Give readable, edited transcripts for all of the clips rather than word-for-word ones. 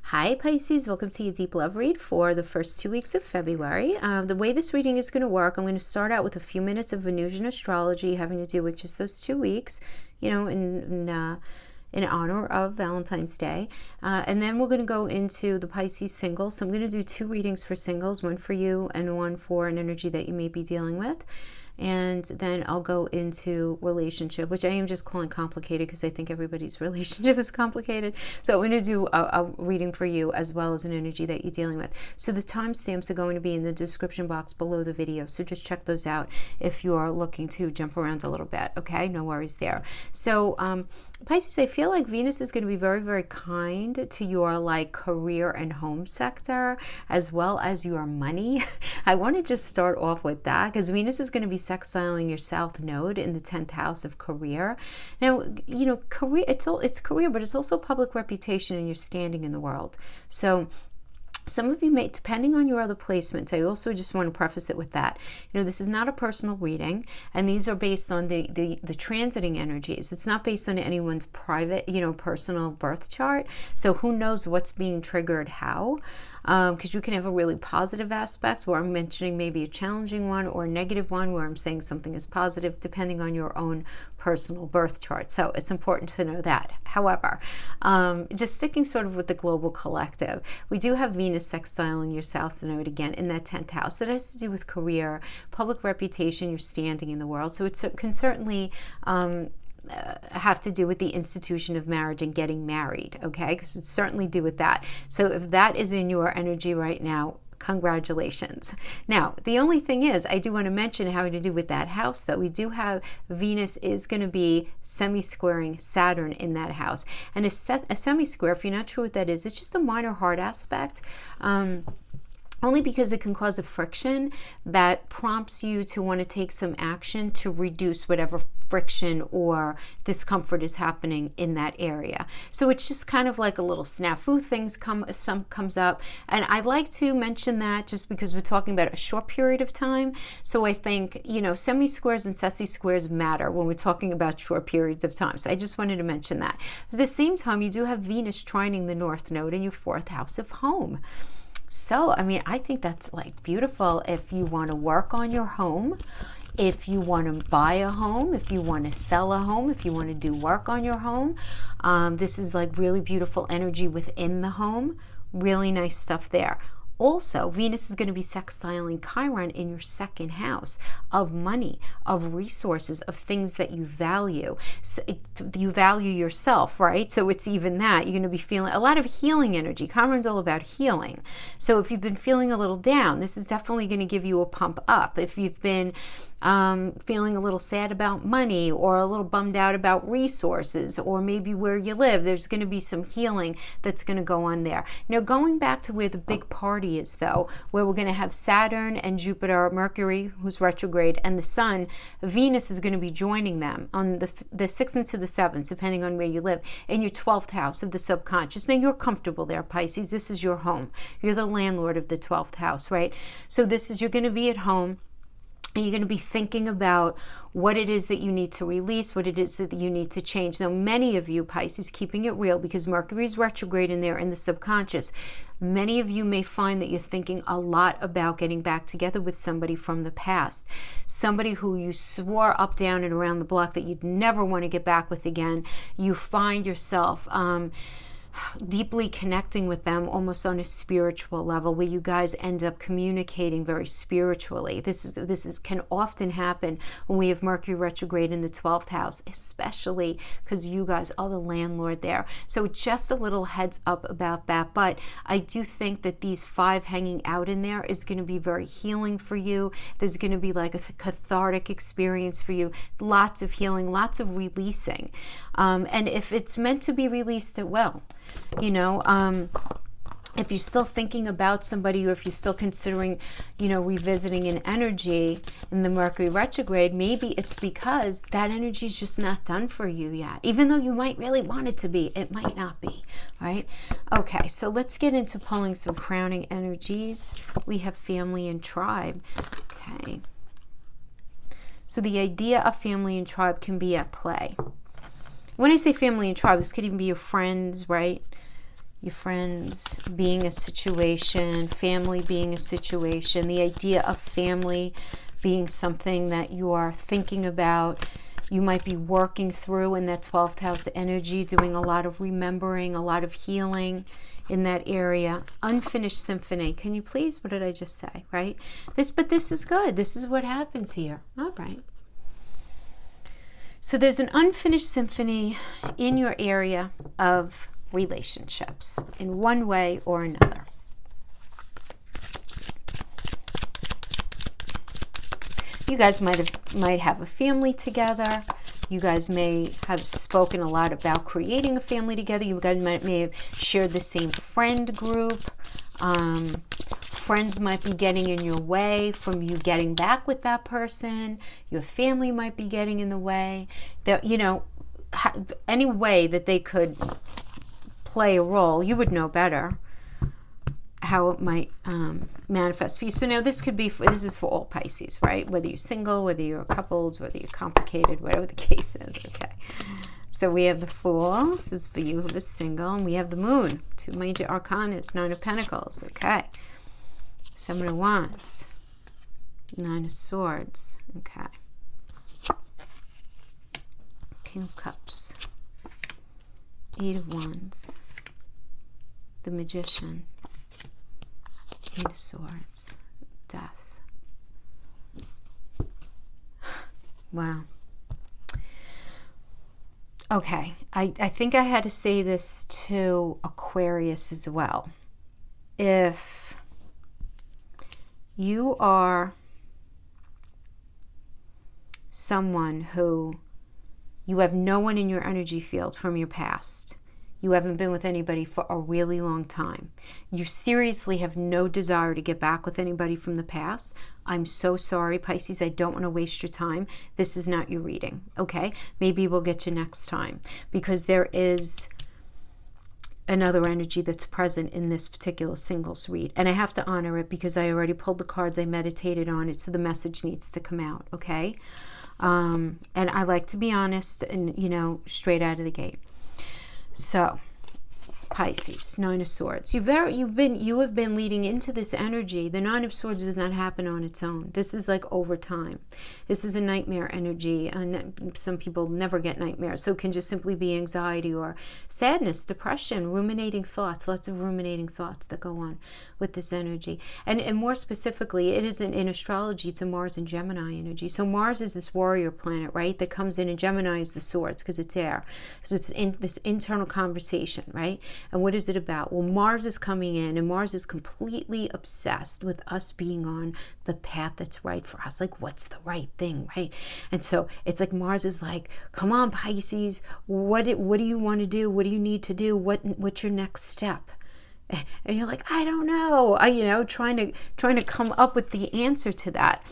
Hi Pisces, welcome to your deep love read for the first 2 weeks of February. The way this reading is going to work, I'm going to start out with a few minutes of Venusian astrology having to do with just those 2 weeks, in honor of Valentine's Day. And then we're going to go into the Pisces singles. So I'm going to do 2 readings for singles, one for you and one for an energy that you may be dealing with. And then I'll go into relationship, which I am just calling complicated because I think everybody's relationship is complicated. So I'm going to do a reading for you as well as an energy that you're dealing with. So the timestamps are going to be in the description box below the video. So just check those out if you are looking to jump around a little bit. Okay, no worries there. So Pisces, I feel like Venus is going to be very, very kind to your career and home sector as well as your money. I want to just start off with that because Venus is going to be sextiling your South Node in the 10th house of career. Now, career, it's career, but it's also public reputation and your standing in the world. So some of you may, depending on your other placements, I also just want to preface it with that. This is not a personal reading, and these are based on the transiting energies. It's not based on anyone's private, personal birth chart. So who knows what's being triggered how? Because you can have a really positive aspect where I'm mentioning maybe a challenging one or a negative one where I'm saying something is positive depending on your own personal birth chart. So it's important to know that. However, just sticking sort of with the global collective, we do have Venus sextiling your South Node again in that 10th house. That has to do with career, public reputation, your standing in the world. So it can certainly have to do with the institution of marriage and getting married, okay? Because it's certainly do with that. So if that is in your energy right now, congratulations. Now, the only thing is, I do want to mention having to do with that house that we do have Venus is going to be semi-squaring Saturn in that house. And a semi-square, if you're not sure what that is, it's just a minor hard aspect. Only because it can cause a friction that prompts you to want to take some action to reduce whatever friction or discomfort is happening in that area. So it's just kind of like a little snafu comes up. And I like to mention that just because we're talking about a short period of time. So I think, semi-squares and sessi-squares matter when we're talking about short periods of time. So I just wanted to mention that. At the same time, you do have Venus trining the North Node in your 4th house of home. So, I think that's beautiful if you want to work on your home, if you want to buy a home, if you want to sell a home, if you want to do work on your home. This is really beautiful energy within the home. Really nice stuff there. Also, Venus is going to be sextiling Chiron in your 2nd house of money, of resources, of things that you value. So you value yourself, right? So it's even that. You're going to be feeling a lot of healing energy. Chiron's all about healing. So if you've been feeling a little down, this is definitely going to give you a pump up. If you've been feeling a little sad about money or a little bummed out about resources or maybe where you live, there's going to be some healing that's going to go on there. Now, going back to where the big party is, though, where we're going to have Saturn and Jupiter, Mercury, who's retrograde, and the Sun, Venus is going to be joining them on the 6th into the 7th, depending on where you live, in your 12th house of the subconscious. Now, you're comfortable there, Pisces. This is your home. You're the landlord of the 12th house, right? So you're going to be at home. And you're going to be thinking about what it is that you need to release, what it is that you need to change. Now, many of you, Pisces, keeping it real, because Mercury is retrograde in there in the subconscious, many of you may find that you're thinking a lot about getting back together with somebody from the past, somebody who you swore up, down, and around the block that you'd never want to get back with again. You find yourself deeply connecting with them almost on a spiritual level where you guys end up communicating very spiritually. This can often happen when we have Mercury retrograde in the 12th house, especially because you guys are the landlord there. So just a little heads up about that. But I do think that these 5 hanging out in there is going to be very healing for you. There's going to be a cathartic experience for you. Lots of healing, lots of releasing. And if it's meant to be released, it will. If you're still thinking about somebody or if you're still considering, revisiting an energy in the Mercury retrograde, maybe it's because that energy is just not done for you yet. Even though you might really want it to be, it might not be, right? Okay, so let's get into pulling some crowning energies. We have family and tribe. Okay. So the idea of family and tribe can be at play. When I say family and tribe, this could even be your friends, right? your friends being a situation, family being a situation, the idea of family being something that you are thinking about. You might be working through in that 12th house energy, doing a lot of remembering, a lot of healing in that area. Unfinished symphony. Can you please? What did I just say? Right? But this is good. This is what happens here. All right. So there's an unfinished symphony in your area of relationships in one way or another. You guys might have a family together. You guys may have spoken a lot about creating a family together. You guys may have shared the same friend group. Friends might be getting in your way from you getting back with that person. Your family might be getting in the way. Any way that they could play a role, you would know better how it might manifest for you. So now this is for all Pisces, right? Whether you're single, whether you're coupled, whether you're complicated, whatever the case is. Okay. So we have the Fool. This is for you who is single. And we have the Moon. 2 major arcana. 9 of Pentacles. Okay. 7 of Wands. 9 of Swords. Okay. King of Cups. 8 of Wands. The Magician. 8 of Swords. Death. Wow. Okay. I think I had to say this to Aquarius as well. If you are someone who you have no one in your energy field from your past, you haven't been with anybody for a really long time, you seriously have no desire to get back with anybody from the past, I'm so sorry, Pisces. I don't want to waste your time. This is not your reading, okay? Maybe we'll get you next time, because there is another energy that's present in this particular singles read. And I have to honor it because I already pulled the cards. I meditated on it, so the message needs to come out, okay? And I like to be honest and, straight out of the gate. So, Pisces, 9 of Swords. You have been leading into this energy. The 9 of Swords does not happen on its own. This is like over time. This is a nightmare energy, and some people never get nightmares. So it can just simply be anxiety or sadness, depression, ruminating thoughts. Lots of ruminating thoughts that go on with this energy. And more specifically, it is in astrology, it's a Mars and Gemini energy. So Mars is this warrior planet, right? That comes in, and Gemini is the swords because it's air. So it's in this internal conversation, right? And what is it about? Well, Mars is coming in, and Mars is completely obsessed with us being on the path that's right for us. Like, what's the right thing, right? And so it's like Mars is like, come on, Pisces, what do you want to do? What do you need to do? What's your next step? And you're like, I don't know. Trying to come up with the answer to that.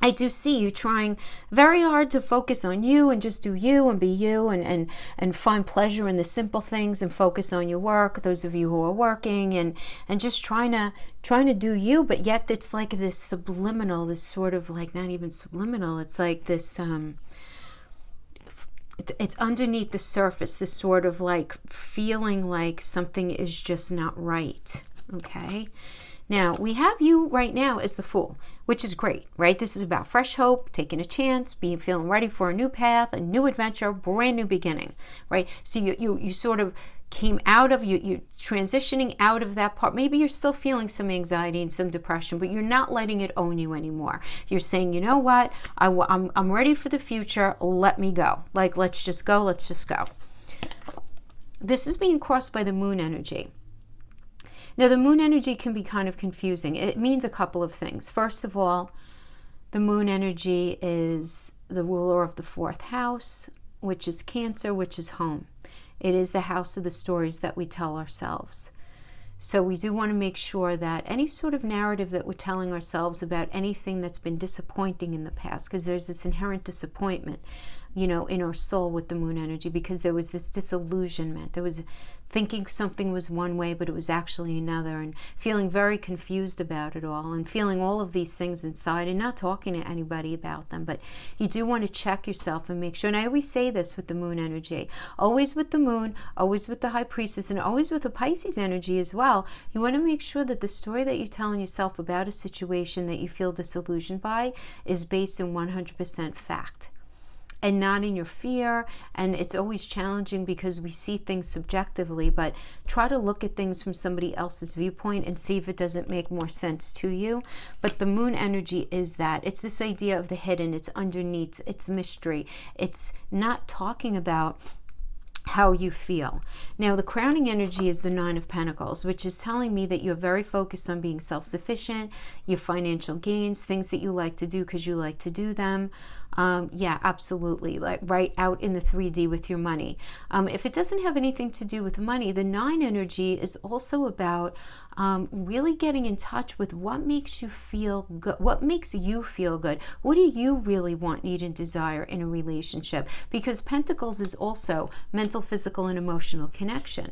I do see you trying very hard to focus on you and just do you and be you and find pleasure in the simple things and focus on your work. Those of you who are working and just trying to do you, but yet it's like this subliminal, this sort of like, not even subliminal. It's like this, it's underneath the surface, this sort of like feeling like something is just not right. Okay. Now, we have you right now as the Fool, which is great, right? This is about fresh hope, taking a chance, feeling ready for a new path, a new adventure, brand new beginning, right? So you sort of came out of, you're transitioning out of that part. Maybe you're still feeling some anxiety and some depression, but you're not letting it own you anymore. You're saying, you know what? I'm ready for the future. Let me go. Like, let's just go. Let's just go. This is being crossed by the Moon energy. Now, the Moon energy can be kind of confusing. It means a couple of things. First of all, the Moon energy is the ruler of the 4th house, which is Cancer, which is home. It is the house of the stories that we tell ourselves. So we do want to make sure that any sort of narrative that we're telling ourselves about anything that's been disappointing in the past, because there's this inherent disappointment, in our soul with the Moon energy, because there was this disillusionment. There was thinking something was one way, but it was actually another, and feeling very confused about it all, and feeling all of these things inside and not talking to anybody about them. But you do want to check yourself and make sure, and I always say this with the moon energy, always with the moon, always with the high priestess, and always with the Pisces energy as well. You want to make sure that the story that you're telling yourself about a situation that you feel disillusioned by is based in 100% fact, and not in your fear. And it's always challenging because we see things subjectively, but try to look at things from somebody else's viewpoint and see if it doesn't make more sense to you. But the moon energy is that. It's this idea of the hidden, it's underneath, it's mystery. It's not talking about how you feel. Now, the crowning energy is the Nine of Pentacles, which is telling me that you're very focused on being self-sufficient, your financial gains, things that you like to do because you like to do them. Yeah, absolutely. Like right out in the 3D with your money. If it doesn't have anything to do with money, the 9 energy is also about really getting in touch with what makes you feel good. What makes you feel good? What do you really want, need, and desire in a relationship? Because Pentacles is also mental, physical, and emotional connection.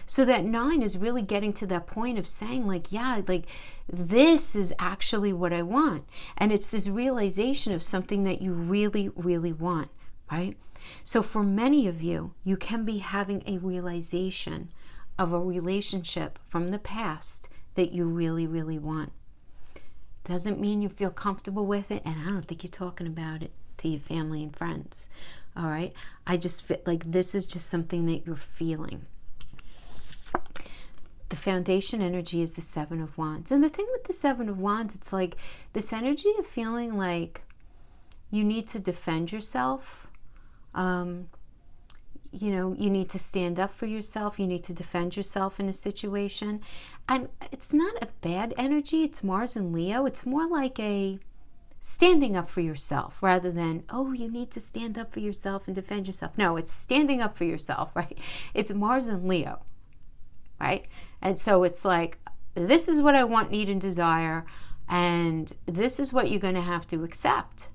So that 9 is really getting to that point of saying, like, yeah, like this is actually what I want. And it's this realization of something that you really, really want, right? So for many of you, you can be having a realization of a relationship from the past that you really, really want. Doesn't mean you feel comfortable with it, and I don't think you're talking about it to your family and friends, all right? I just feel like this is just something that you're feeling. The foundation energy is the 7 of Wands. And the thing with the 7 of Wands, it's like this energy of feeling like you need to defend yourself. You know, you need to stand up for yourself. You need to defend yourself in a situation. And it's not a bad energy. It's Mars and Leo. It's more like a standing up for yourself rather than, oh, you need to stand up for yourself and defend yourself. No, it's standing up for yourself, right? It's Mars and Leo, right? And so it's like, this is what I want, need, and desire, and this is what you're going to have to accept,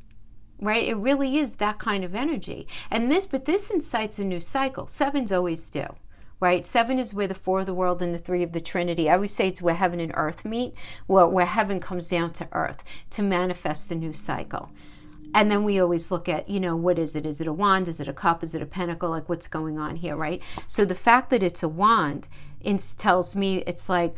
right? It really is that kind of energy. And this incites a new cycle. 7s always do, right? 7 is where the 4 of the world and the 3 of the Trinity. I always say it's where heaven and earth meet, where heaven comes down to earth to manifest a new cycle. And then we always look at, you know, what is it? Is it a wand? Is it a cup? Is it a pentacle? Like, what's going on here, right? So the fact that it's a wand tells me it's like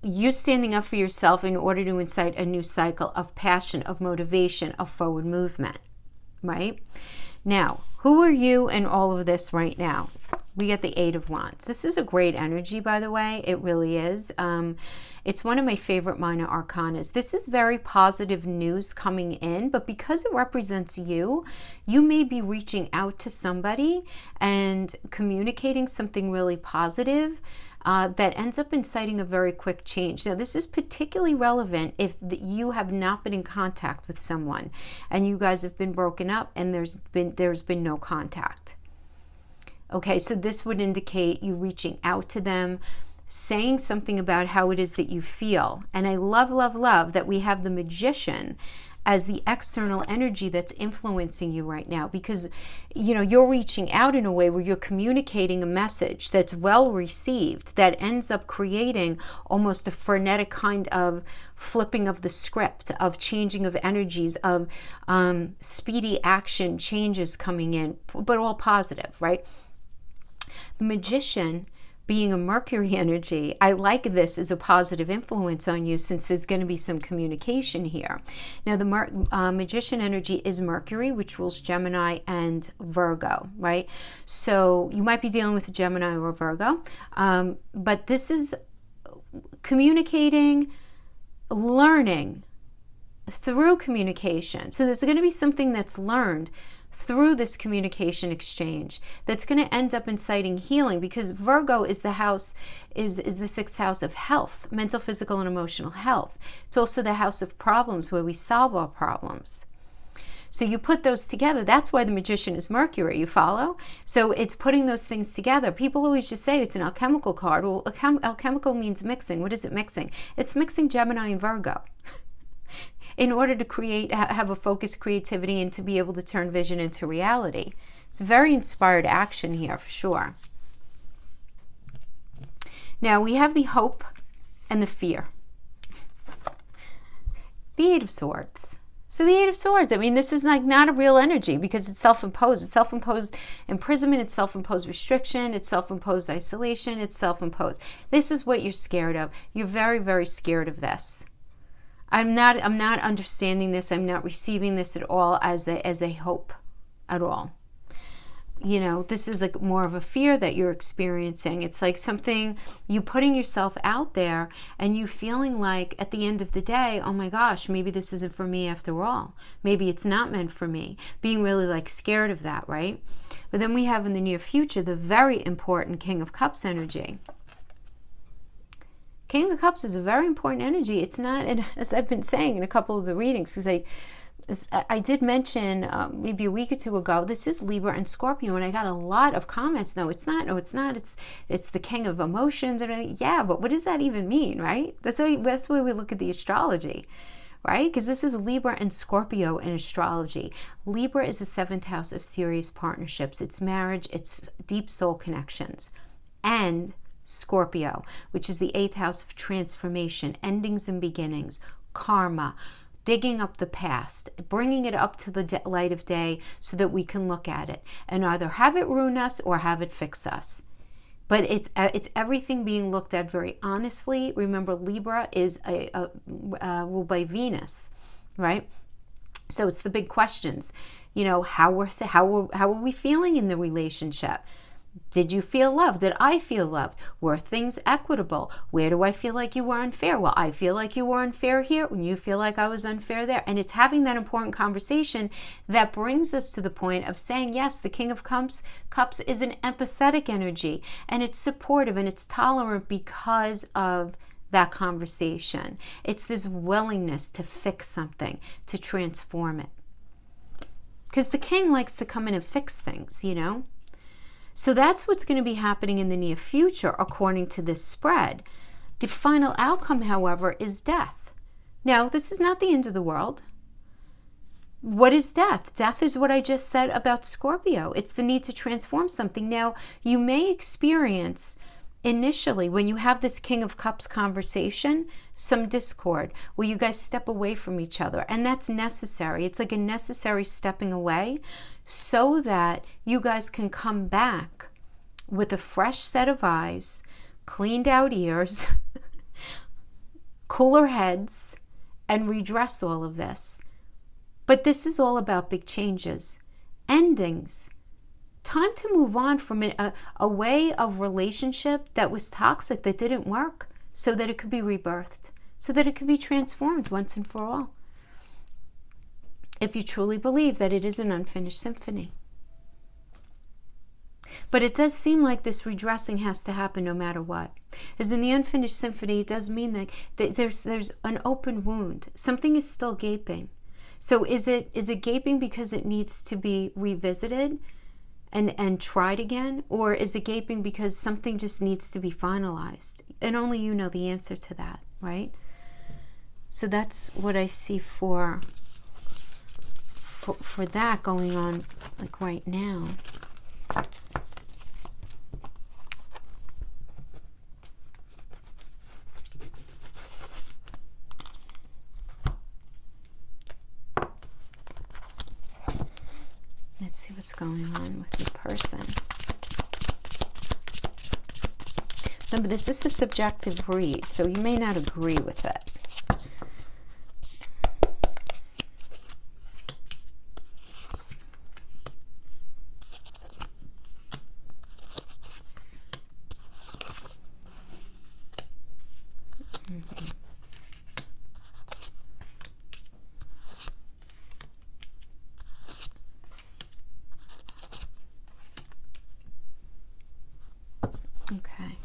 you standing up for yourself in order to incite a new cycle of passion, of motivation, of forward movement, right? Now, who are you in all of this right now? We get the 8 of Wands. This is a great energy, by the way. It really is. It's one of my favorite minor arcanas. This is very positive news coming in, but because it represents you, you may be reaching out to somebody and communicating something really positive that ends up inciting a very quick change. Now, this is particularly relevant if you have not been in contact with someone and you guys have been broken up and there's been no contact. Okay, so this would indicate you reaching out to them, saying something about how it is that you feel. And I love, love, love that we have the Magician as the external energy that's influencing you right now, because, you know, you're reaching out in a way where you're communicating a message that's well received, that ends up creating almost a frenetic kind of flipping of the script, of changing of energies, of speedy action changes coming in, but all positive, right? The Magician being a Mercury energy, I like this as a positive influence on you since there's going to be some communication here. Now, the Magician energy is Mercury, which rules Gemini and Virgo, right? So you might be dealing with a Gemini or a Virgo, but this is communicating, learning through communication. So there's going to be something that's learned through this communication exchange that's going to end up inciting healing, because Virgo is the house, is the 6th house of health, mental, physical, and emotional health. It's also the house of problems, where we solve our problems. So you put those together. That's why the Magician is Mercury, you follow? So it's putting those things together. People always just say it's an alchemical card. Well, alchemical means mixing. What is it mixing? It's mixing Gemini and Virgo in order to have a focused creativity and to be able to turn vision into reality. It's very inspired action here for sure. Now we have the hope and the fear. The Eight of Swords. So the Eight of Swords, I mean, this is like not a real energy because it's self-imposed. It's self-imposed imprisonment, it's self-imposed restriction, it's self-imposed isolation, it's self-imposed. This is what you're scared of. You're very, very scared of this. I'm not understanding this. I'm not receiving this at all as a hope at all. You know, this is like more of a fear that you're experiencing. It's like something, you putting yourself out there and you feeling like at the end of the day, oh my gosh, maybe this isn't for me after all. Maybe it's not meant for me. Being really like scared of that, right? But then we have in the near future the very important King of Cups energy. King of Cups is a very important energy. It's not, and as I've been saying in a couple of the readings, because I did mention maybe a week or two ago, this is Libra and Scorpio, and I got a lot of comments. No, it's not. It's the king of emotions. And yeah, but what does that even mean, right? That's why we look at the astrology, right? Because this is Libra and Scorpio in astrology. Libra is the 7th house of serious partnerships. It's marriage. It's deep soul connections. And Scorpio, which is the 8th house of transformation, endings and beginnings, karma, digging up the past, bringing it up to the light of day so that we can look at it and either have it ruin us or have it fix us. But it's everything being looked at very honestly. Remember, Libra is ruled by Venus, right? So it's the big questions. You know, how are we feeling in the relationship? Did you feel loved? Did I feel loved? Were things equitable? Where do I feel like you were unfair? Well, I feel like you were unfair here when you feel like I was unfair there. And it's having that important conversation that brings us to the point of saying, yes, the King of Cups is an empathetic energy, and it's supportive and it's tolerant because of that conversation. It's this willingness to fix something, to transform it. Because the king likes to come in and fix things, you know? So that's what's going to be happening in the near future, according to this spread. The final outcome, however, is death. Now, this is not the end of the world. What is death? Death is what I just said about Scorpio. It's the need to transform something. Now, you may experience initially, when you have this King of Cups conversation, some discord where you guys step away from each other. And that's necessary. It's like a necessary stepping away so that you guys can come back with a fresh set of eyes, cleaned out ears, cooler heads, and redress all of this. But this is all about big changes, endings. Time to move on from a way of relationship that was toxic, that didn't work, so that it could be rebirthed, so that it could be transformed once and for all. If you truly believe that it is an unfinished symphony. But it does seem like this redressing has to happen no matter what. As in the unfinished symphony, it does mean that there's an open wound. Something is still gaping. So is it gaping because it needs to be revisited and tried again? Or is it gaping because something just needs to be finalized? And only you know the answer to that, right? So that's what I see for that going on like right now. Let's see what's going on with the person. Remember, this is a subjective read, so you may not agree with it. Okay.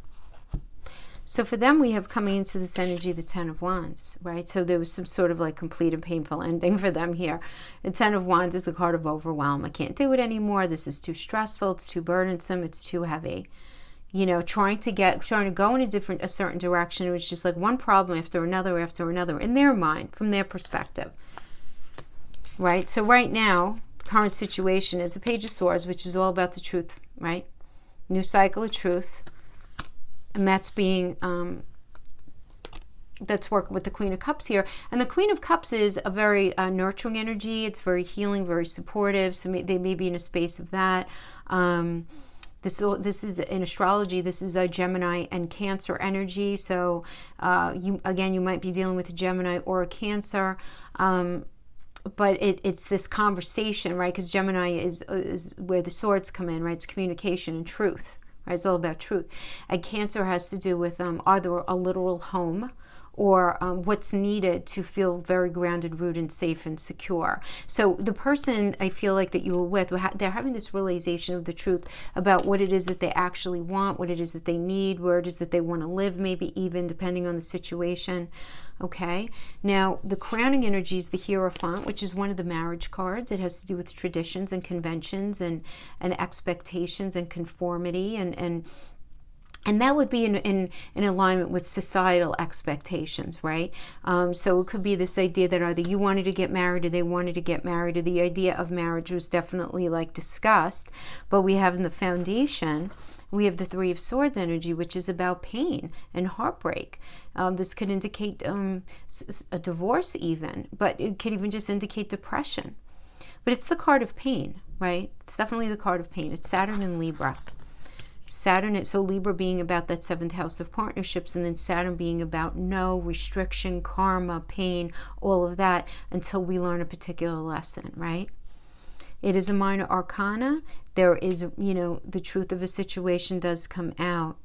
So for them, we have coming into this energy, the Ten of Wands, right? So there was some sort of like complete and painful ending for them here. The Ten of Wands is the card of overwhelm. I can't do it anymore. This is too stressful. It's too burdensome. It's too heavy. You know, trying to go in a certain direction. It was just like one problem after another in their mind, from their perspective, right? So right now, the current situation is the Page of Swords, which is all about the truth, right? New cycle of truth. And that's being, that's working with the Queen of Cups here. And the Queen of Cups is a very nurturing energy. It's very healing, very supportive. So they may be in a space of that. This is in astrology. This is a Gemini and Cancer energy. So you might be dealing with a Gemini or a Cancer. But it's this conversation, right? Because Gemini is where the swords come in, right? It's communication and truth, right? It's all about truth. And Cancer has to do with either a literal home or what's needed to feel very grounded, rooted, safe, and secure. So the person I feel like that you were with, they're having this realization of the truth about what it is that they actually want, what it is that they need, where it is that they want to live, maybe even depending on the situation. Okay, now the crowning energy is the Hierophant, which is one of the marriage cards. It has to do with traditions and conventions and expectations and conformity and that would be in alignment with societal expectations, right? So it could be this idea that either you wanted to get married or they wanted to get married, or the idea of marriage was definitely like discussed. But we have in the foundation, we have the Three of Swords energy, which is about pain and heartbreak. This could indicate a divorce even, but it could even just indicate depression. But it's the card of pain, right? It's definitely the card of pain. It's Saturn and Libra. Saturn, so Libra being about that 7th house of partnerships, and then Saturn being about no restriction, karma, pain, all of that, until we learn a particular lesson, right? It is a minor arcana. There is, the truth of a situation does come out.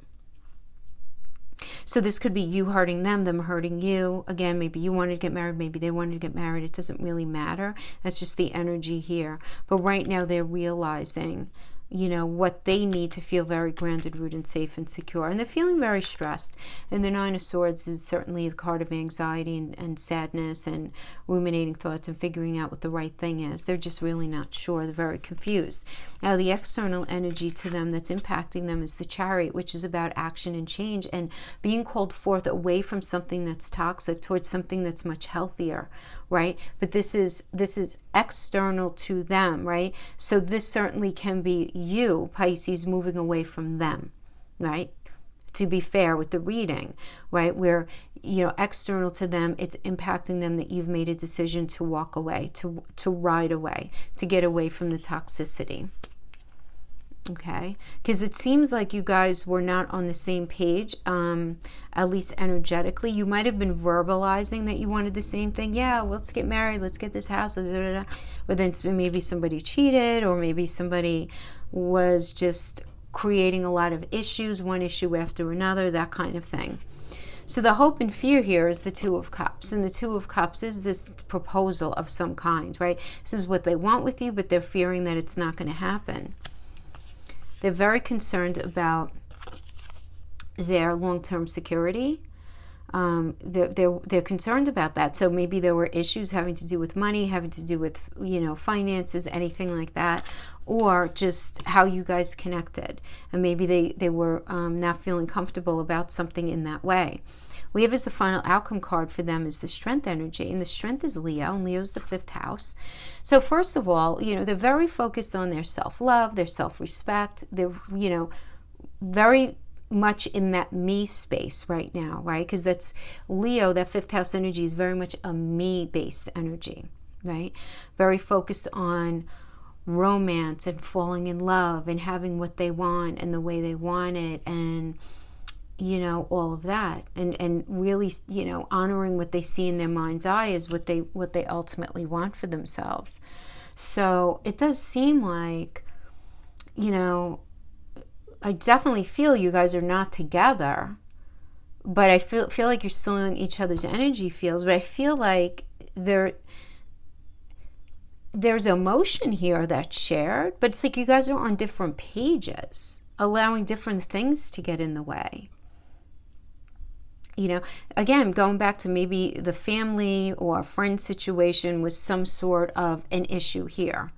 So this could be you hurting them hurting you. Again, maybe you wanted to get married, maybe they wanted to get married. It doesn't really matter. That's just the energy here. But right now they're realizing what they need to feel very grounded, rooted, safe, and secure. And they're feeling very stressed. And the Nine of Swords is certainly the card of anxiety and sadness and ruminating thoughts and figuring out what the right thing is. They're just really not sure. They're very confused. Now, the external energy to them that's impacting them is the Chariot, which is about action and change and being called forth away from something that's toxic towards something that's much healthier, right? But this is external to them, right? So this certainly can be you, Pisces, moving away from them, right? To be fair with the reading, right? Where, external to them, it's impacting them that you've made a decision to walk away, to ride away, to get away from the toxicity. Okay, because it seems like you guys were not on the same page, at least energetically. You might have been verbalizing that you wanted the same thing. Yeah, let's get married, let's get this house, but then maybe somebody cheated, or maybe somebody was just creating a lot of issues, one issue after another, that kind of thing. So the hope and fear here is the Two of Cups. And the Two of Cups is this proposal of some kind, right? This is what they want with you, but they're fearing that it's not going to happen. They're very concerned about their long-term security. They're concerned about that. So maybe there were issues having to do with money, having to do with, finances, anything like that, or just how you guys connected. And maybe they were not feeling comfortable about something in that way. We have as the final outcome card for them is the Strength energy, and the Strength is Leo, and Leo's the 5th house. So first of all, they're very focused on their self-love, their self-respect. They're, very much in that me space right now, right? Because that's Leo, that 5th house energy is very much a me-based energy, right? Very focused on romance and falling in love and having what they want and the way they want it, and all of that, and really, honoring what they see in their mind's eye is what they ultimately want for themselves. So it does seem like, I definitely feel you guys are not together, but I feel like you're still in each other's energy fields. But I feel like there's emotion here that's shared, but it's like you guys are on different pages, allowing different things to get in the way. Again, going back to maybe the family or friend situation was some sort of an issue here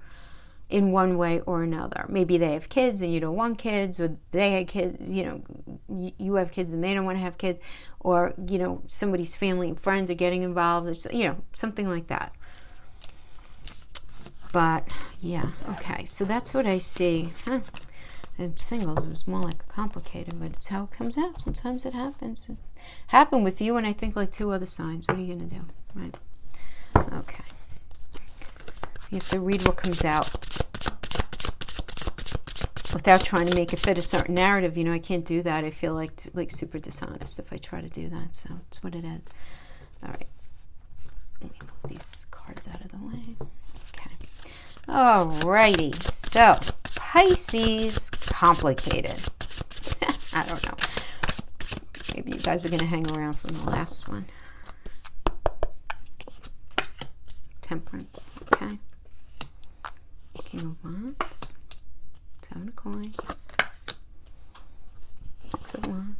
in one way or another. Maybe they have kids and you don't want kids, or they had kids, you have kids and they don't want to have kids, or, somebody's family and friends are getting involved, or, something like that. But yeah, okay, so that's what I see. In singles, it was more like complicated, but it's how it comes out. Sometimes it happens. It happened with you and I think like 2 other signs. What are you going to do? Right? Okay. You have to read what comes out without trying to make it fit a certain narrative. You know, I can't do that. I feel like super dishonest if I try to do that. So it's what it is. All right. Let me move these cards out of the way. Okay. Alrighty. So, Pisces, complicated. I don't know. Maybe you guys are going to hang around from the last one. Temperance. Okay. King of Wands. 7 of Coins. 6 of Wands.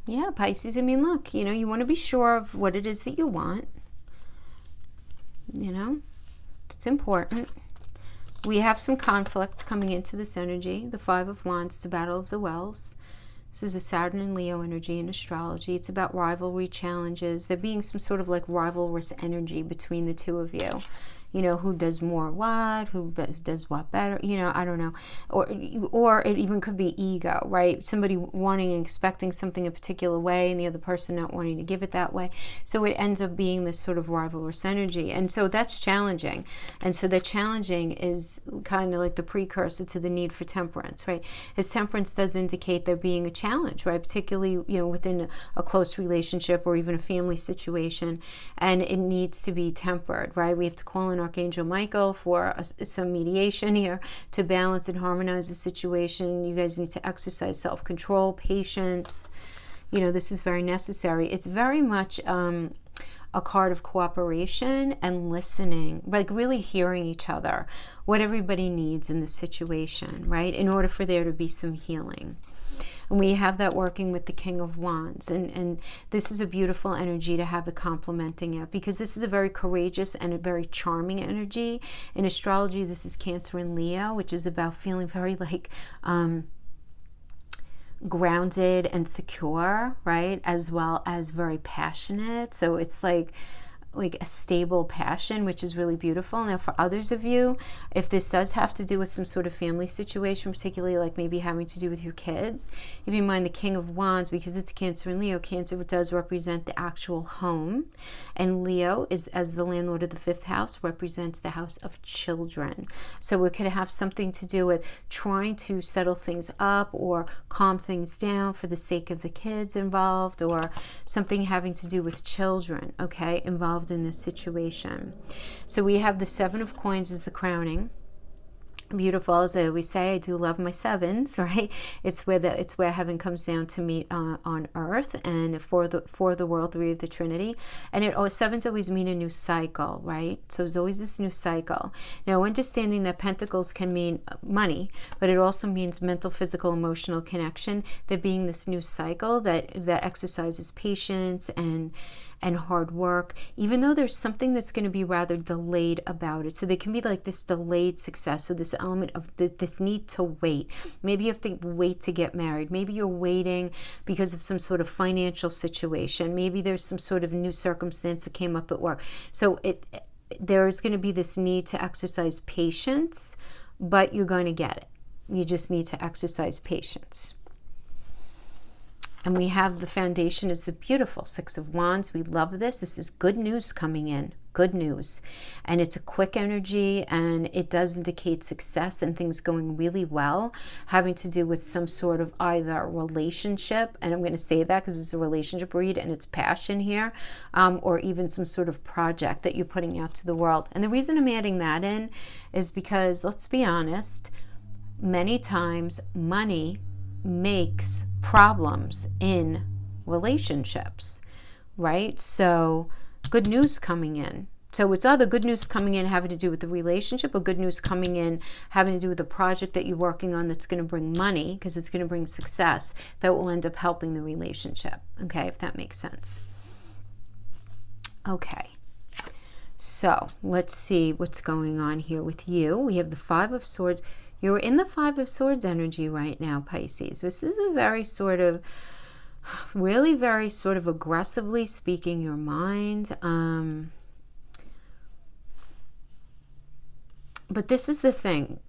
Yeah, Pisces, I mean, look, you know, you want to be sure of what it is that you want. You know, it's important. We have some conflict coming into this energy. The 5 of Wands, the Battle of the Wells. This is a Saturn and Leo energy in astrology. It's about rivalry, challenges. There being some sort of like rivalrous energy between the two of you. You know, who does more what, who does what better, you know, I don't know. Or it even could be ego, right? Somebody wanting and expecting something a particular way and the other person not wanting to give it that way. So it ends up being this sort of rivalrous energy. And so that's challenging. And so the challenging is kind of like the precursor to the need for temperance, right? As temperance does indicate there being a challenge, right? Particularly, you know, within a close relationship or even a family situation. And it needs to be tempered, right? We have to call in Archangel Michael for some mediation here to balance and harmonize the situation. You guys need to exercise self-control, patience. You know, this is very necessary. It's very much a card of cooperation and listening, like really hearing each other, what everybody needs in the situation, right? In order for there to be some healing. And we have that working with the King of Wands. And this is a beautiful energy to have it complementing it, because this is a very courageous and a very charming energy. In astrology, this is Cancer and Leo, which is about feeling very like grounded and secure, right? As well as very passionate. So it's like a stable passion, which is really beautiful. Now for others of you, if this does have to do with some sort of family situation, particularly like maybe having to do with your kids, keep in mind the King of Wands, because it's Cancer and Leo. Cancer does represent the actual home, and Leo is, as the landlord of the 5th house, represents the house of children. So it could have something to do with trying to settle things up or calm things down for the sake of the kids involved, or something having to do with children, okay, involved in this situation. So we have the 7 of Coins as the crowning. Beautiful, as I always say, I do love my 7s, right? It's where heaven comes down to meet on earth, and for the world, 3 of the Trinity. And 7s always mean a new cycle, right? So there's always this new cycle. Now, understanding that Pentacles can mean money, but it also means mental, physical, emotional connection. There being this new cycle that exercises patience and hard work, even though there's something that's going to be rather delayed about it. So there can be like this delayed success, so this element of this need to wait. Maybe you have to wait to get married. Maybe you're waiting because of some sort of financial situation. Maybe there's some sort of new circumstance that came up at work. So there is going to be this need to exercise patience, but you're going to get it. You just need to exercise patience. And we have the foundation is the beautiful 6 of Wands. We love this. This is good news coming in. Good news. And it's a quick energy, and it does indicate success and things going really well, having to do with some sort of either relationship, and I'm going to say that because it's a relationship read and it's passion here, or even some sort of project that you're putting out to the world. And the reason I'm adding that in is because, let's be honest, many times money makes problems in relationships, right? So good news coming in. So it's either good news coming in having to do with the relationship, or good news coming in having to do with the project that you're working on that's going to bring money, because it's going to bring success that will end up helping the relationship. Okay, if that makes sense. Okay. So let's see what's going on here with you. We have the Five of Swords. You're in the Five of Swords energy right now, Pisces. This is a very sort of, really very sort of aggressively speaking your mind. But this is the thing.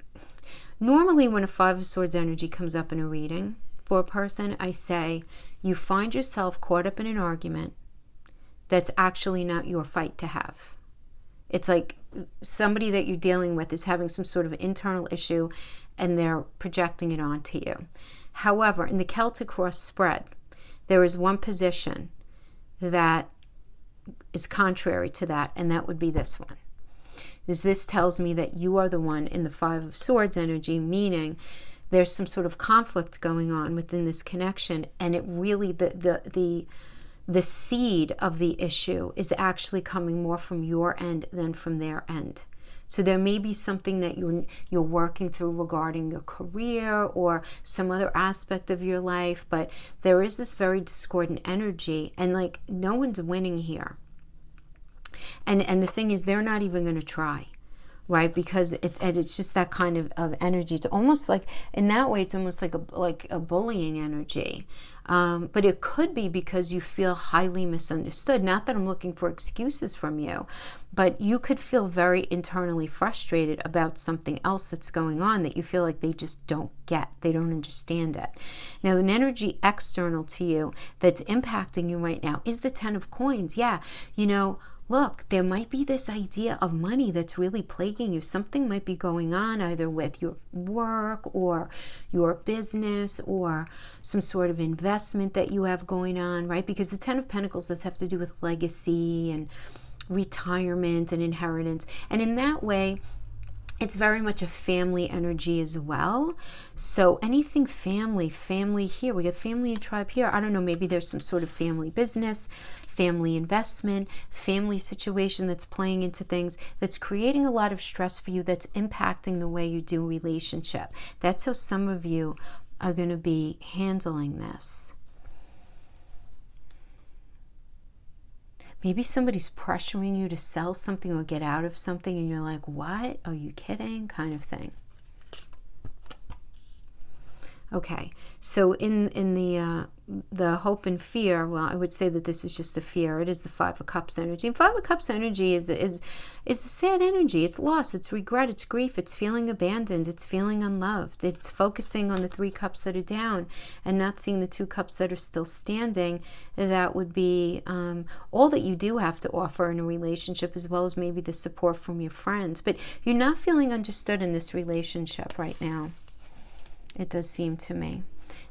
Normally when a Five of Swords energy comes up in a reading for a person, I say you find yourself caught up in an argument that's actually not your fight to have. It's like somebody that you're dealing with is having some sort of internal issue and they're projecting it onto you. However, in the Celtic cross spread, there is one position that is contrary to that, and that would be this one. This tells me that you are the one in the Five of Swords energy, meaning there's some sort of conflict going on within this connection, and it really, the seed of the issue is actually coming more from your end than from their end. So there may be something that you're working through regarding your career or some other aspect of your life, but there is this very discordant energy, and like no one's winning here. And the thing is, they're not even going to try, right? Because it's just that kind of energy. It's almost like, in that way, it's almost like a bullying energy. But it could be because you feel highly misunderstood. Not that I'm looking for excuses from you, but you could feel very internally frustrated about something else that's going on that you feel like they just don't get. They don't understand it. Now, an energy external to you that's impacting you right now is the Ten of Coins. Yeah, look, there might be this idea of money that's really plaguing you. Something might be going on either with your work or your business or some sort of investment that you have going on, right? Because the Ten of Pentacles does have to do with legacy and retirement and inheritance. And in that way, it's very much a family energy as well. So anything family here, we got family and tribe here. I don't know, maybe there's some sort of family business, family investment, family situation that's playing into things, that's creating a lot of stress for you, that's impacting the way you do relationship. That's how some of you are going to be handling this. Maybe somebody's pressuring you to sell something or get out of something and you're like, what? Are you kidding? Kind of thing. Okay, so in the hope and fear, well, I would say that this is just a fear. It is the Five of Cups energy. And Five of Cups energy is a sad energy. It's loss, it's regret, it's grief, it's feeling abandoned, it's feeling unloved. It's focusing on the 3 cups that are down and not seeing the 2 cups that are still standing. That would be all that you do have to offer in a relationship, as well as maybe the support from your friends. But you're not feeling understood in this relationship right now. It does seem to me.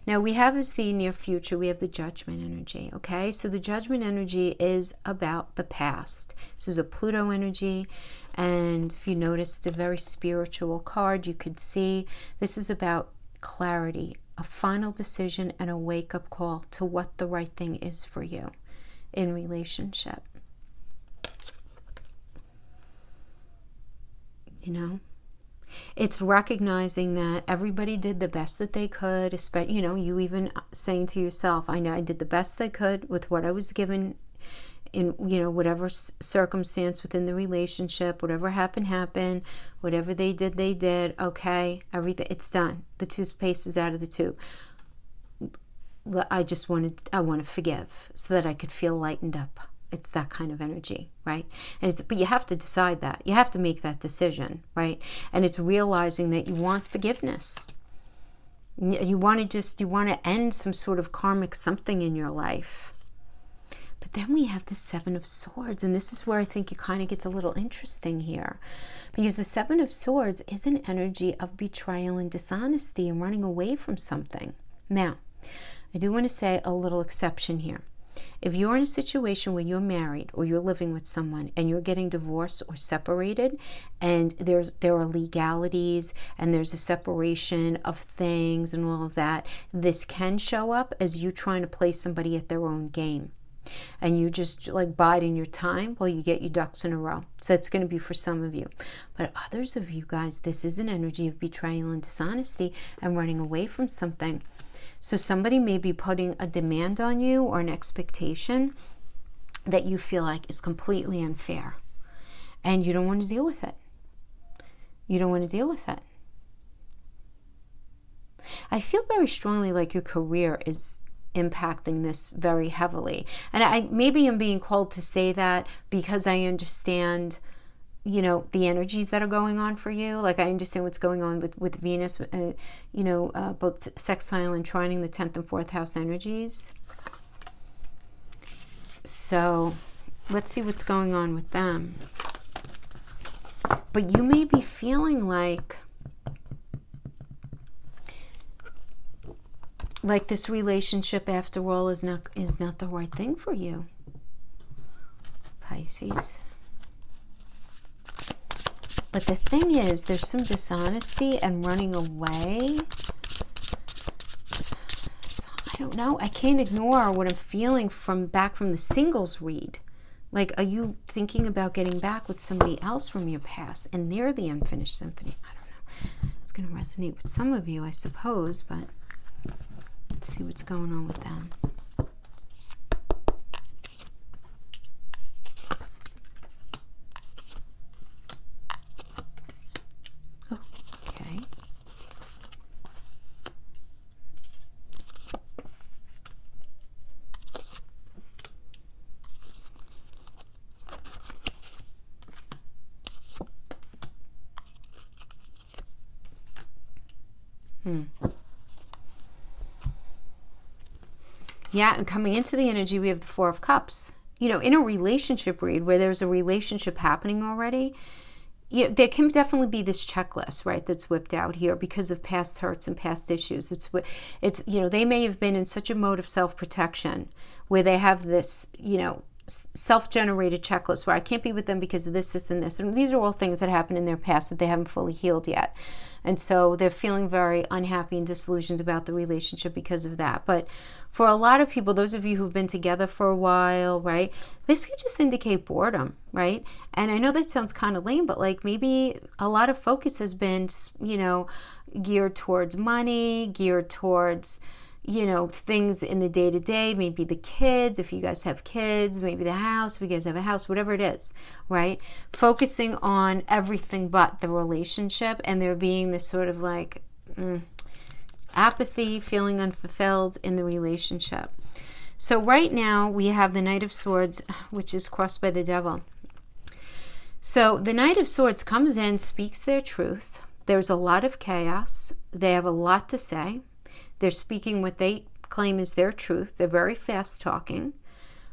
Now we have as the near future, we have the Judgment energy, okay? So the Judgment energy is about the past. This is a Pluto energy, and if you notice, it's a very spiritual card. You could see this is about clarity, a final decision, and a wake-up call to what the right thing is for you in relationship. It's recognizing that everybody did the best that they could, you even saying to yourself, I know I did the best I could with what I was given in, whatever circumstance within the relationship, whatever happened, whatever they did, okay, everything, it's done. The toothpaste is out of the tube. I want to forgive so that I could feel lightened up. It's that kind of energy, right? But you have to decide that. You have to make that decision, right? And it's realizing that you want forgiveness. You want to end some sort of karmic something in your life. But then we have the Seven of Swords, and this is where I think it kind of gets a little interesting here. Because the Seven of Swords is an energy of betrayal and dishonesty and running away from something. Now, I do want to say a little exception here. If you're in a situation where you're married or you're living with someone and you're getting divorced or separated, and there are legalities and there's a separation of things and all of that, this can show up as you trying to play somebody at their own game. And you just like biding your time while you get your ducks in a row. So it's going to be for some of you. But others of you guys, this is an energy of betrayal and dishonesty and running away from something. So somebody may be putting a demand on you or an expectation that you feel like is completely unfair. and you don't want to deal with it. You don't want to deal with it. I feel very strongly like your career is impacting this very heavily. And maybe I'm being called to say that because I understand, the energies that are going on for you. Like I understand what's going on with Venus, both sextile and trining the 10th and 4th house energies. So let's see what's going on with them. But you may be feeling like this relationship, after all, is not the right thing for you, Pisces. But the thing is, there's some dishonesty and running away. So, I don't know. I can't ignore what I'm feeling back from the singles read. Like, are you thinking about getting back with somebody else from your past, and they're the unfinished symphony? I don't know. It's going to resonate with some of you, I suppose, but let's see what's going on with them. Okay. Yeah, and coming into the energy, we have the Four of Cups. In a relationship read where there's a relationship happening already, there can definitely be this checklist, right, that's whipped out here because of past hurts and past issues. It's they may have been in such a mode of self-protection where they have this, self-generated checklist where I can't be with them because of this, and this. And these are all things that happened in their past that they haven't fully healed yet. And so they're feeling very unhappy and disillusioned about the relationship because of that. But for a lot of people, those of you who've been together for a while, right, this could just indicate boredom, right? And I know that sounds kind of lame, but maybe a lot of focus has been, geared towards money, geared towards, things in the day-to-day, maybe the kids, if you guys have kids, maybe the house, if you guys have a house, whatever it is, right? Focusing on everything but the relationship, and there being this sort of apathy, feeling unfulfilled in the relationship. So right now we have the Knight of Swords, which is crossed by the Devil. So the Knight of Swords comes in, speaks their truth. There's a lot of chaos. They have a lot to say. They're speaking what they claim is their truth. They're very fast talking.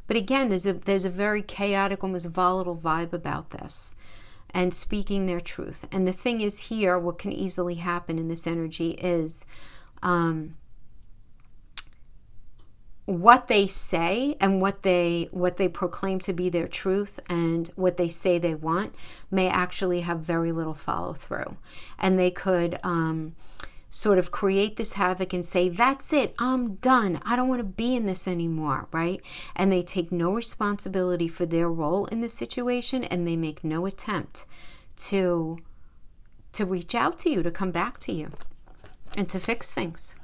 But again, there's a very chaotic, almost volatile vibe about this, and speaking their truth. And the thing is here, what can easily happen in this energy is what they say and what they proclaim to be their truth and what they say they want may actually have very little follow through. And they could sort of create this havoc and say, that's it, I'm done, I don't want to be in this anymore, right? And they take no responsibility for their role in the situation, and they make no attempt to reach out to you, to come back to you, and to fix things.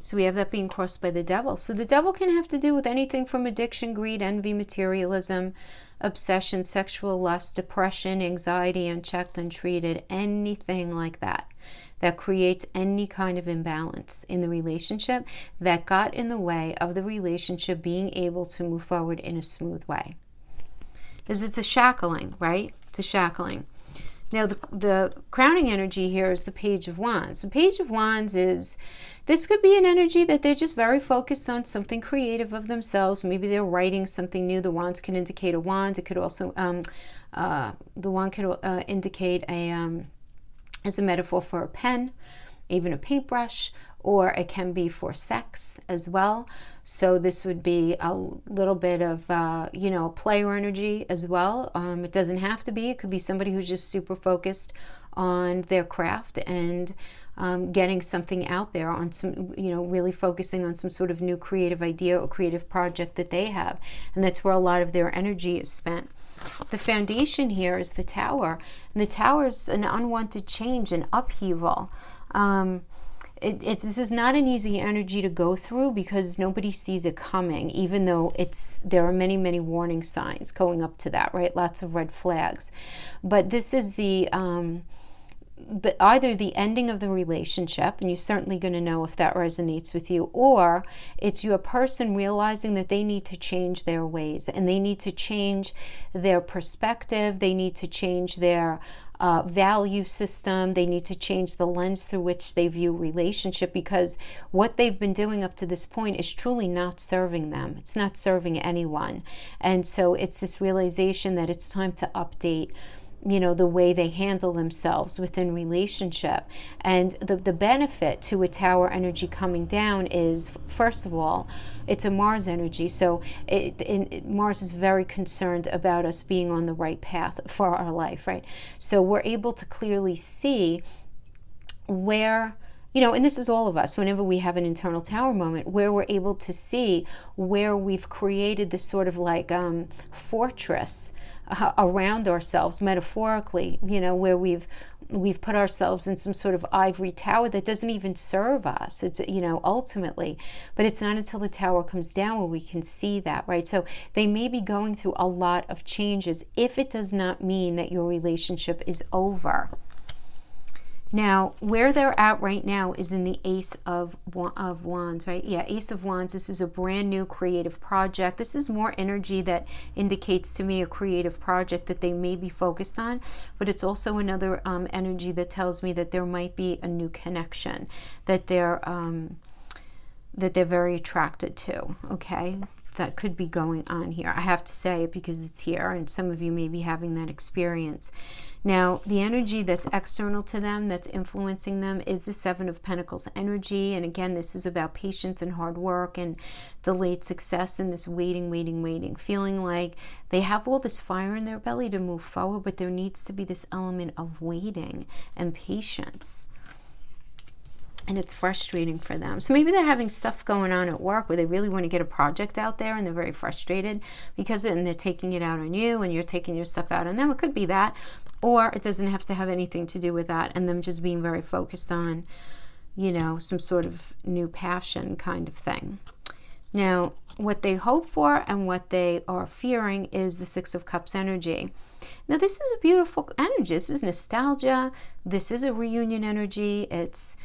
So we have that being crossed by the Devil. So the Devil can have to do with anything from addiction, greed, envy, materialism, obsession, sexual lust, depression, anxiety, unchecked, untreated, anything like that creates any kind of imbalance in the relationship that got in the way of the relationship being able to move forward in a smooth way. Because it's a shackling, right? It's a shackling. Now, the crowning energy here is the Page of Wands. The Page of Wands this could be an energy that they're just very focused on something creative of themselves. Maybe they're writing something new. The wands can indicate a wand. It could also, the wand could indicate as a metaphor for a pen, even a paintbrush, or it can be for sex as well. So this would be a little bit of, player energy as well. It doesn't have to be. It could be somebody who's just super focused on their craft and getting something out there on some, really focusing on some sort of new creative idea or creative project that they have. And that's where a lot of their energy is spent. The foundation here is the Tower. And the Tower is an unwanted change, an upheaval. this is not an easy energy to go through because nobody sees it coming, even though there are many, many warning signs going up to that, right? Lots of red flags. But this is either the ending of the relationship, and you're certainly going to know if that resonates with you, or it's your person realizing that they need to change their ways and they need to change their perspective, they need to change their value system, they need to change the lens through which they view relationship, because what they've been doing up to this point is truly not serving them. It's not serving anyone. And so it's this realization that it's time to update the way they handle themselves within relationship. And the benefit to a Tower energy coming down is, first of all, it's a Mars energy. So Mars is very concerned about us being on the right path for our life, right? So we're able to clearly see where, and this is all of us, whenever we have an internal Tower moment, where we're able to see where we've created this sort of like fortress around ourselves, metaphorically, where we've put ourselves in some sort of ivory tower that doesn't even serve us, it's, ultimately. But it's not until the Tower comes down where we can see that, right? So they may be going through a lot of changes, if it does not mean that your relationship is over. Now, where they're at right now is in the Ace of Wands, right? Yeah, Ace of Wands. This is a brand new creative project. This is more energy that indicates to me a creative project that they may be focused on, but it's also another energy that tells me that there might be a new connection that they're very attracted to, okay? That could be going on here. I have to say it because it's here, and some of you may be having that experience. Now, the energy that's external to them, that's influencing them, is the Seven of Pentacles energy. And again, this is about patience and hard work and delayed success, and this waiting, feeling like they have all this fire in their belly to move forward, but there needs to be this element of waiting and patience. And it's frustrating for them. So maybe they're having stuff going on at work where they really want to get a project out there, and they're very frustrated because and they're taking it out on you, and you're taking your stuff out on them. It could be that, or it doesn't have to have anything to do with that, and them just being very focused on, some sort of new passion kind of thing. Now, what they hope for and what they are fearing is the Six of Cups energy. Now, this is a beautiful energy. This is nostalgia. This is a reunion energy. It's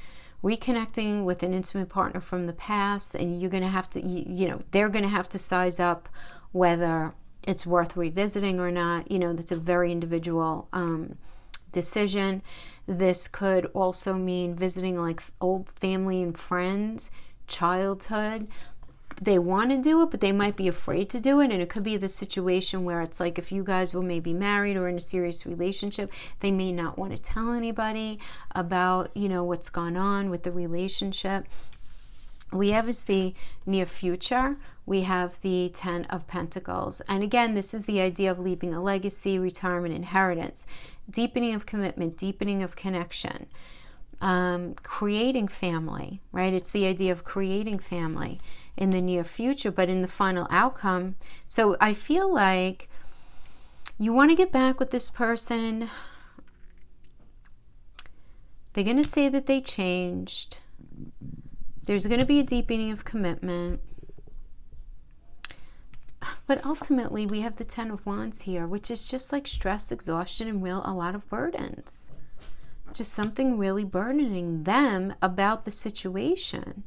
reconnecting with an intimate partner from the past, and you're going to have to, they're going to have to size up whether it's worth revisiting or not. That's a very individual decision. This could also mean visiting like old family and friends, childhood. They want to do it, but they might be afraid to do it. And it could be the situation where it's like, if you guys were maybe married or in a serious relationship, they may not want to tell anybody about, what's gone on with the relationship. We have as the near future, we have the Ten of Pentacles. And again, this is the idea of leaving a legacy, retirement, inheritance, deepening of commitment, deepening of connection, creating family, right? It's the idea of creating family in the near future, but in the final outcome. So I feel like you want to get back with this person. They're going to say that they changed. There's going to be a deepening of commitment. But ultimately, we have the Ten of Wands here, which is just like stress, exhaustion, and a lot of burdens. Just something really burdening them about the situation.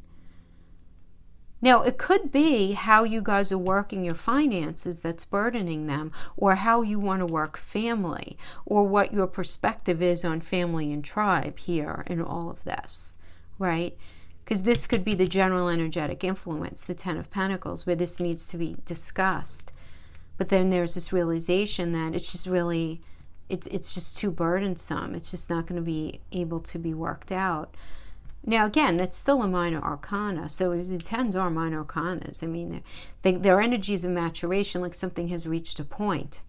Now, it could be how you guys are working your finances that's burdening them, or how you want to work family, or what your perspective is on family and tribe here in all of this, right? Because this could be the general energetic influence, the Ten of Pentacles, where this needs to be discussed. But then there's this realization that it's just really, it's just too burdensome. It's just not going to be able to be worked out. Now, again, that's still a minor arcana. So the tens are minor arcanas. I mean, their energies of maturation, like something has reached a point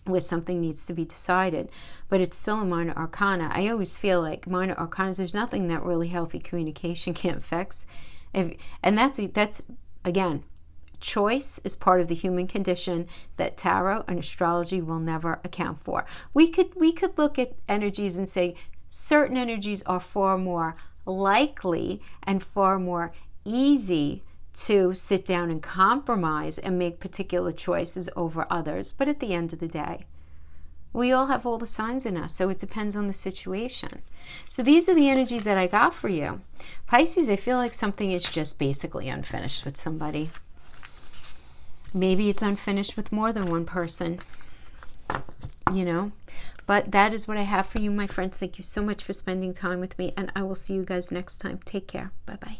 where something needs to be decided. But it's still a minor arcana. I always feel like minor arcanas, there's nothing that really healthy communication can't fix. And that's again, choice is part of the human condition that tarot and astrology will never account for. We could look at energies and say certain energies are far more likely and far more easy to sit down and compromise and make particular choices over others. But at the end of the day, we all have all the signs in us, so it depends on the situation. So these are the energies that I got for you. Pisces, I feel like something is just basically unfinished with somebody. Maybe it's unfinished with more than one person, you know. But that is what I have for you, my friends. Thank you so much for spending time with me, and I will see you guys next time. Take care. Bye-bye.